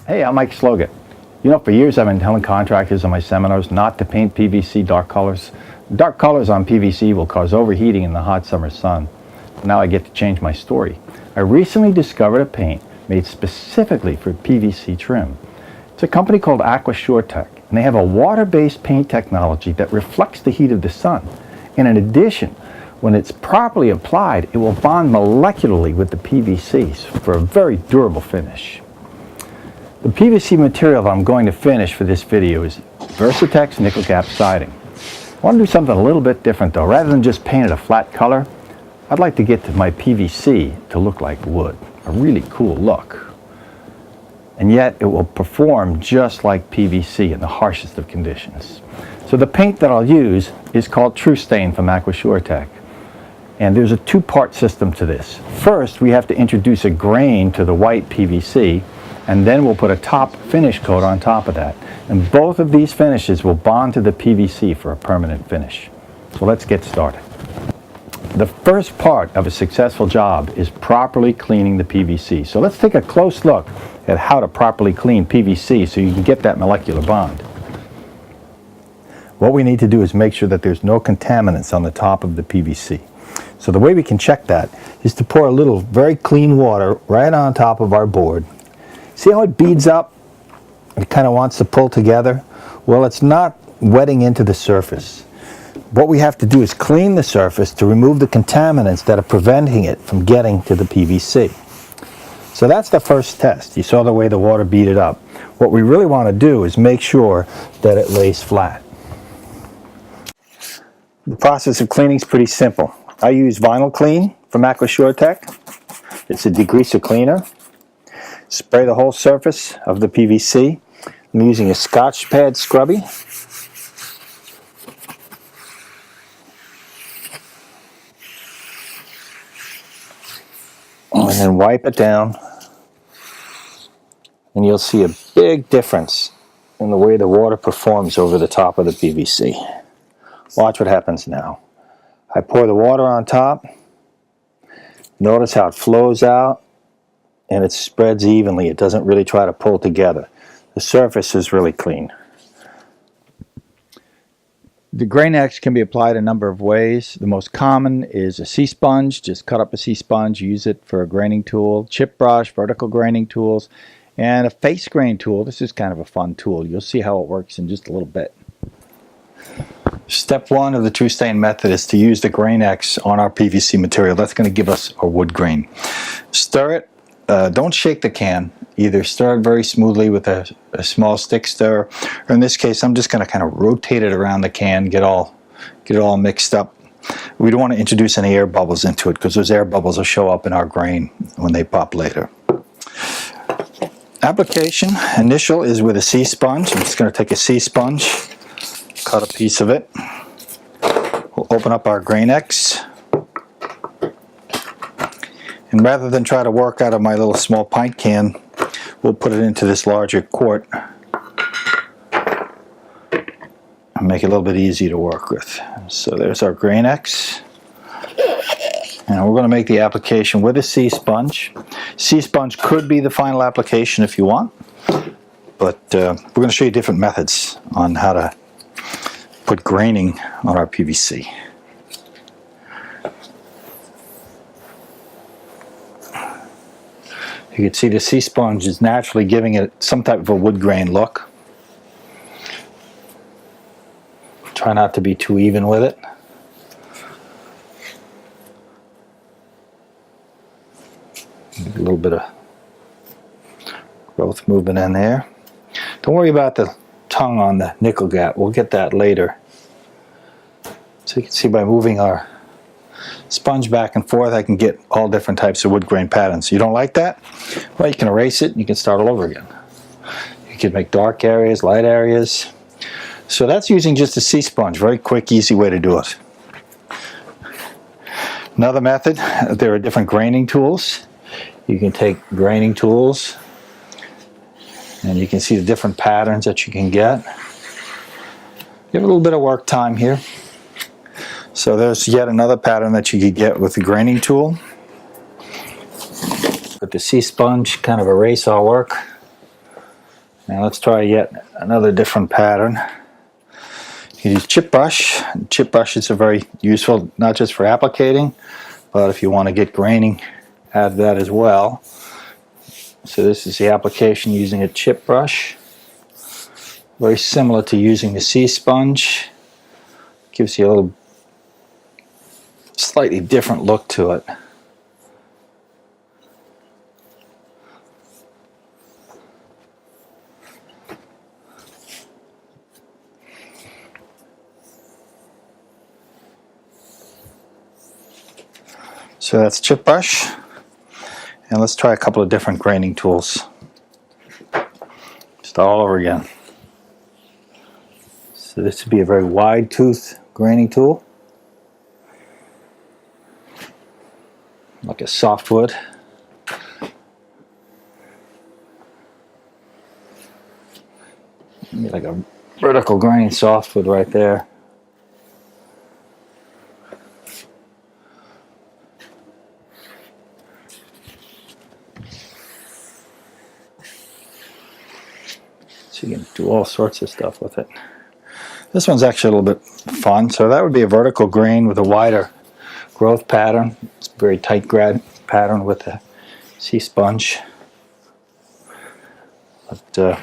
Hey, I'm Mike Slogan. You know, for years I've been telling contractors in my seminars not to paint PVC dark colors. Dark colors on PVC will cause overheating in the hot summer sun. Now I get to change my story. I recently discovered a paint made specifically for PVC trim. It's a company called AquaSureTech, and they have a water-based paint technology that reflects the heat of the sun. And in addition, when it's properly applied, it will bond molecularly with the PVCs for a very durable finish. The PVC material that I'm going to finish for this video is Versatex nickel gap siding. I want to do something a little bit different though. Rather than just paint it a flat color, I'd like to get my PVC to look like wood. A really cool look. And yet it will perform just like PVC in the harshest of conditions. So the paint that I'll use is called True Stain from AquaSureTech. And there's a two-part system to this. First, we have to introduce a grain to the white PVC, and then we'll put a top finish coat on top of that. And both of these finishes will bond to the PVC for a permanent finish. So let's get started. The first part of a successful job is properly cleaning the PVC. So let's take a close look at how to properly clean PVC so you can get that molecular bond. What we need to do is make sure that there's no contaminants on the top of the PVC. So the way we can check that is to pour a little very clean water right on top of our board. See how it beads up? It kind of wants to pull together. Well, it's not wetting into the surface. What we have to do is clean the surface to remove the contaminants that are preventing it from getting to the PVC. So that's the first test. You saw the way the water beaded up. What we really want to do is make sure that it lays flat. The process of cleaning is pretty simple. I use Vinyl Clean from AquaSureTech. It's a degreaser cleaner. Spray the whole surface of the PVC. I'm using a Scotch pad scrubby. And then wipe it down. And you'll see a big difference in the way the water performs over the top of the PVC. Watch what happens now. I pour the water on top. Notice how it flows out. And it spreads evenly. It doesn't really try to pull together. The surface is really clean. The Grain-X can be applied a number of ways. The most common is a C-sponge. Just cut up a C-sponge, use it for a graining tool, chip brush, vertical graining tools, and a face grain tool. This is kind of a fun tool. You'll see how it works in just a little bit. Step one of the True Stain method is to use the Grain-X on our PVC material. That's going to give us a wood grain. Stir it. Don't shake the can. Either stir it very smoothly with a small stick stir, or in this case I'm just going to kind of rotate it around the can, get it all mixed up. We don't want to introduce any air bubbles into it because those air bubbles will show up in our grain when they pop later. Application initial is with a C-sponge. I'm just going to take a C-sponge, cut a piece of it. We'll open up our Grain-X. And rather than try to work out of my little small pint can, we'll put it into this larger quart and make it a little bit easier to work with. So there's our Grain-X. And we're going to make the application with a C-sponge. C-sponge could be the final application if you want, but we're going to show you different methods on how to put graining on our PVC. You can see the C-sponge is naturally giving it some type of a wood grain look. Try not to be too even with it. A little bit of growth movement in there. Don't worry about the tongue on the nickel gap. We'll get that later. So you can see by moving our sponge back and forth, I can get all different types of wood grain patterns. You don't like that? Well, you can erase it and you can start all over again. You can make dark areas, light areas. So that's using just a C-sponge. Very quick, easy way to do it. Another method, there are different graining tools. You can take graining tools and you can see the different patterns that you can get. You have a little bit of work time here. So there's yet another pattern that you could get with the graining tool. With the C-sponge, kind of erase our work. Now let's try yet another different pattern. You can use chip brush. Chip brushes are very useful, not just for applicating, but if you want to get graining out of that as well. So this is the application using a chip brush. Very similar to using the sea sponge. Gives you a little slightly different look to it. So that's chip brush, and let's try a couple of different graining tools. Just all over again. So this would be a very wide tooth graining tool, like a softwood. Like a vertical grain softwood right there. So you can do all sorts of stuff with it. This one's actually a little bit fun. So that would be a vertical grain with a wider growth pattern. It's a very tight grad pattern with a sea sponge. But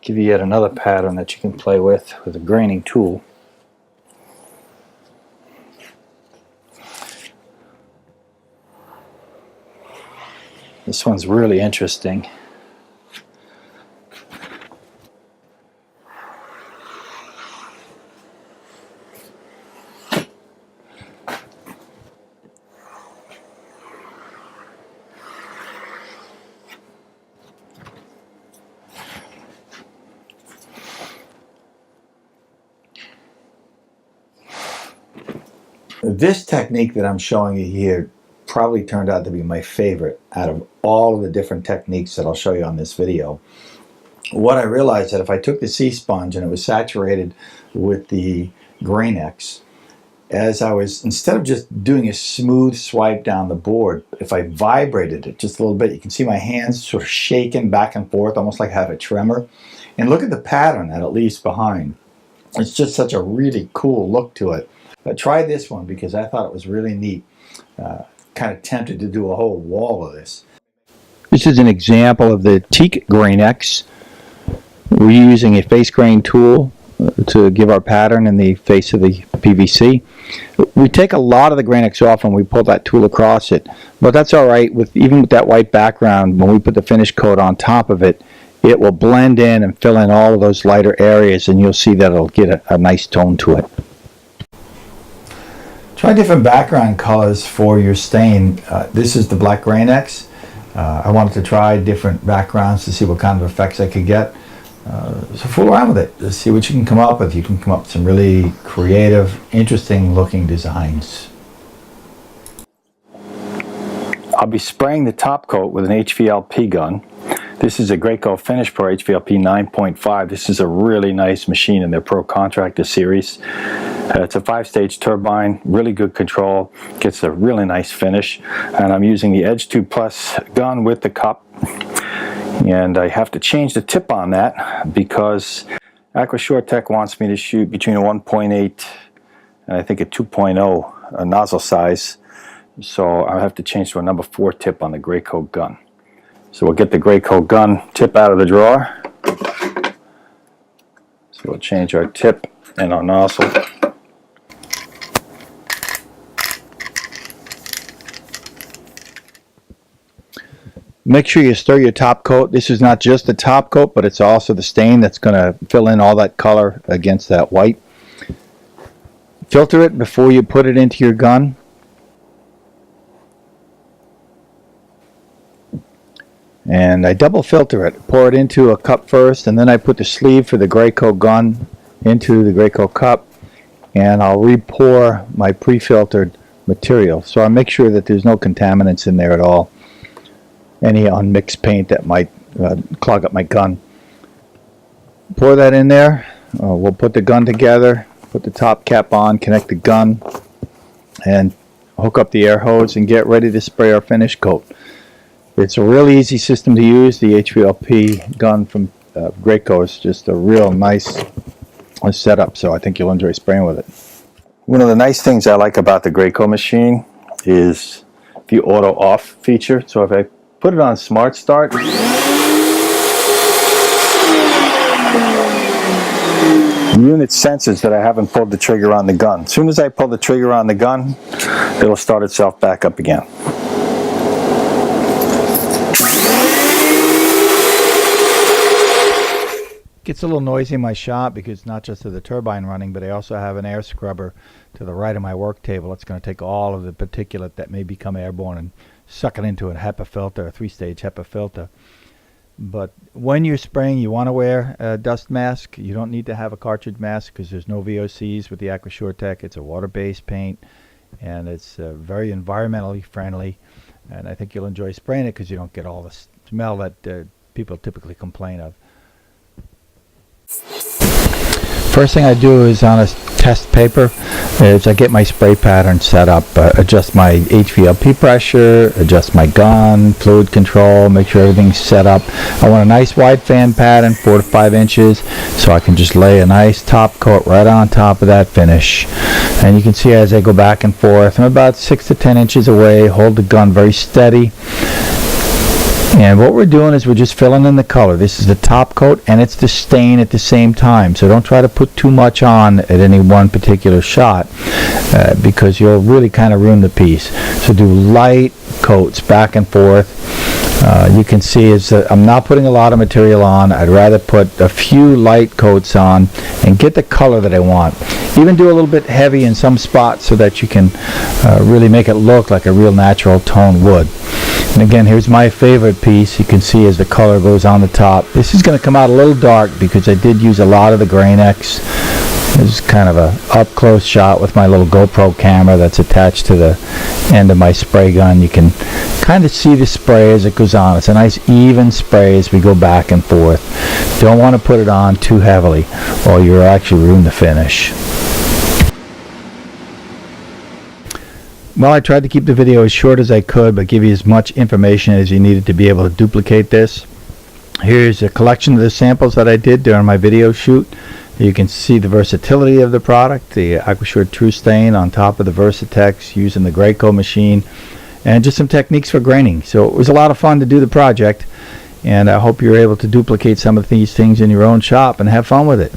give you yet another pattern that you can play with a graining tool. This one's really interesting. This technique that I'm showing you here probably turned out to be my favorite out of all of the different techniques that I'll show you on this video. What I realized that if I took the sea sponge and it was saturated with the Grain-X, as I was, instead of just doing a smooth swipe down the board, if I vibrated it just a little bit, you can see my hands sort of shaking back and forth, almost like I have a tremor. And look at the pattern that it leaves behind. It's just such a really cool look to it. But try this one because I thought it was really neat. Kind of tempted to do a whole wall of this. This is an example of the teak Grain-X. We're using a face grain tool to give our pattern in the face of the PVC. We take a lot of the Grain-X off when we pull that tool across it, but that's all right. Even with that white background, when we put the finish coat on top of it, it will blend in and fill in all of those lighter areas, and you'll see that it'll get a nice tone to it. Try different background colors for your stain. This is the black Grain-X. I wanted to try different backgrounds to see what kind of effects I could get. So fool around with it. Let's see what you can come up with. You can come up with some really creative, interesting looking designs. I'll be spraying the top coat with an HVLP gun. This is a Graco Finish Pro HVLP 9.5. This is a really nice machine in their Pro Contractor series. It's a 5-stage turbine, really good control, gets a really nice finish. And I'm using the Edge 2 Plus gun with the cup. And I have to change the tip on that because AquaSure wants me to shoot between a 1.8 and I think a 2.0 nozzle size. So I'll have to change to a number 4 tip on the Graco gun. So we'll get the Graco gun tip out of the drawer. So we'll change our tip and our nozzle. Make sure you stir your top coat. This is not just the top coat, but it's also the stain that's going to fill in all that color against that white. Filter it before you put it into your gun. And I double filter it. Pour it into a cup first, and then I put the sleeve for the Graco gun into the Graco cup, and I'll re-pour my pre-filtered material. So I make sure that there's no contaminants in there at all. Any unmixed paint that might clog up my gun. Pour that in there. We'll put the gun together, put the top cap on, connect the gun, and hook up the air hose and get ready to spray our finish coat. It's a really easy system to use. The HVLP gun from Graco is just a real nice setup, so I think you'll enjoy spraying with it. One of the nice things I like about the Graco machine is the auto off feature. So if I put it on Smart Start, the unit senses that I haven't pulled the trigger on the gun. As soon as I pull the trigger on the gun, it'll start itself back up again. Gets a little noisy in my shop because not just of the turbine running, but I also have an air scrubber to the right of my work table. It's going to take all of the particulate that may become airborne and suck it into a HEPA filter, a 3-stage HEPA filter. But when you're spraying, you want to wear a dust mask. You don't need to have a cartridge mask because there's no VOCs with the AquaSureTech. It's a water-based paint, and it's very environmentally friendly. And I think you'll enjoy spraying it because you don't get all the smell that people typically complain of. First thing I do is on a test paper is I get my spray pattern set up, adjust my HVLP pressure, adjust my gun, fluid control, make sure everything's set up. I want a nice wide fan pattern, 4 to 5 inches, so I can just lay a nice top coat right on top of that finish. And you can see as I go back and forth, I'm about 6 to 10 inches away, hold the gun very steady. And what we're doing is we're just filling in the color. This is the top coat and it's the stain at the same time. So don't try to put too much on at any one particular shot because you'll really kind of ruin the piece. So do light coats back and forth. You can see I'm not putting a lot of material on. I'd rather put a few light coats on and get the color that I want. Even do a little bit heavy in some spots so that you can really make it look like a real natural tone would. And again, here's my favorite piece. You can see as the color goes on the top. This is going to come out a little dark because I did use a lot of the Grain-X. This is kind of a up-close shot with my little GoPro camera that's attached to the end of my spray gun. You can kind of see the spray as it goes on. It's a nice even spray as we go back and forth. Don't want to put it on too heavily or you'll actually ruin the finish. Well, I tried to keep the video as short as I could, but give you as much information as you needed to be able to duplicate this. Here's a collection of the samples that I did during my video shoot. You can see the versatility of the product, the AquaSure True Stain on top of the Versatex using the Graco machine, and just some techniques for graining. So it was a lot of fun to do the project, and I hope you're able to duplicate some of these things in your own shop and have fun with it.